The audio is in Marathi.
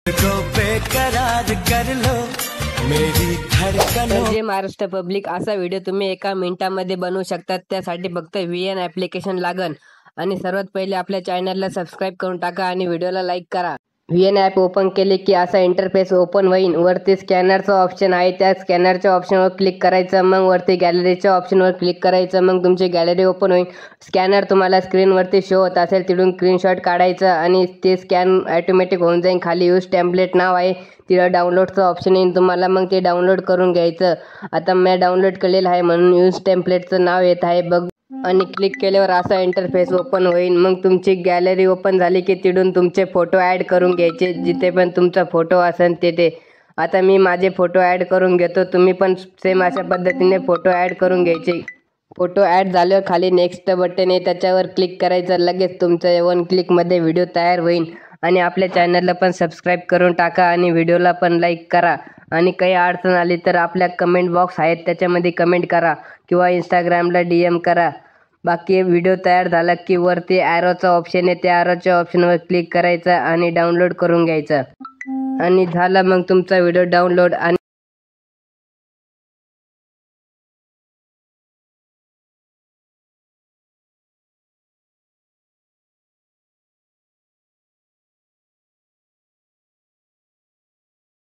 को बेकरार कर लो मेरी धड़कनों। जे महाराष्ट्र पब्लिक असा व्हिडिओ तुम्ही एका मिनिटामध्ये बनवू शकतात. त्यासाठी फक्त VN ॲप्लिकेशन लागन आणि सर्वात पहिले आपल्या चॅनलला सबस्क्राईब करून टाका आणि व्हिडिओला लाईक करा. VN ॲप ओपन केले की असा इंटरफेस ओपन होईल. वरती स्कॅनरचं ऑप्शन आहे, त्या स्कॅनरच्या ऑप्शनवर क्लिक करायचं. मग वरती गॅलरीच्या ऑप्शनवर क्लिक करायचं. मग तुमची गॅलरी ओपन होईल. स्कॅनर तुम्हाला स्क्रीनवरती शो होत असेल तिथून स्क्रीनशॉट काढायचं आणि ते स्कॅन ऑटोमॅटिक होऊन जाईल. खाली यूज टेम्पलेट नाव आहे, तिथं डाउनलोडचं ऑप्शन येईल तुम्हाला, मग ते डाउनलोड करून घ्यायचं. आता मी डाउनलोड केलेलं आहे म्हणून यूज टेम्पलेटचं नाव येत आहे बघ आणि क्लिक केल्यावर असा इंटरफेस ओपन होईल. मग तुमची गॅलरी ओपन झाली की तिथून तुमचे फोटो ॲड करून घ्यायचे, जिथे पण तुमचा फोटो असेल तिथे. आता मी माझे फोटो ॲड करून घेतो, तुम्ही पण सेम अशा पद्धतीने फोटो ॲड करून घ्यायचे. फोटो ॲड झाल्यावर खाली नेक्स्ट बटन आहे, त्याच्यावर क्लिक करायचं. लगेच तुमच्या 1 क्लिकमध्ये व्हिडिओ तयार होईल. आणि आपल्या चॅनलला पण सबस्क्राईब करून टाका आणि व्हिडिओला पण लाईक करा. आणि काही अडचण आली तर आपल्या कमेंट बॉक्स आहेत त्याच्यामध्ये कमेंट करा किंवा इंस्टाग्रामला DM करा. बाकी व्हिडिओ तयार झाला की वरती ॲरोचा ऑप्शन आहे, त्या ॲरोच्या ऑप्शनवर क्लिक करायचं आणि डाउनलोड करून घ्यायचं. आणि झाला मग तुमचा व्हिडिओ डाउनलोड. आणि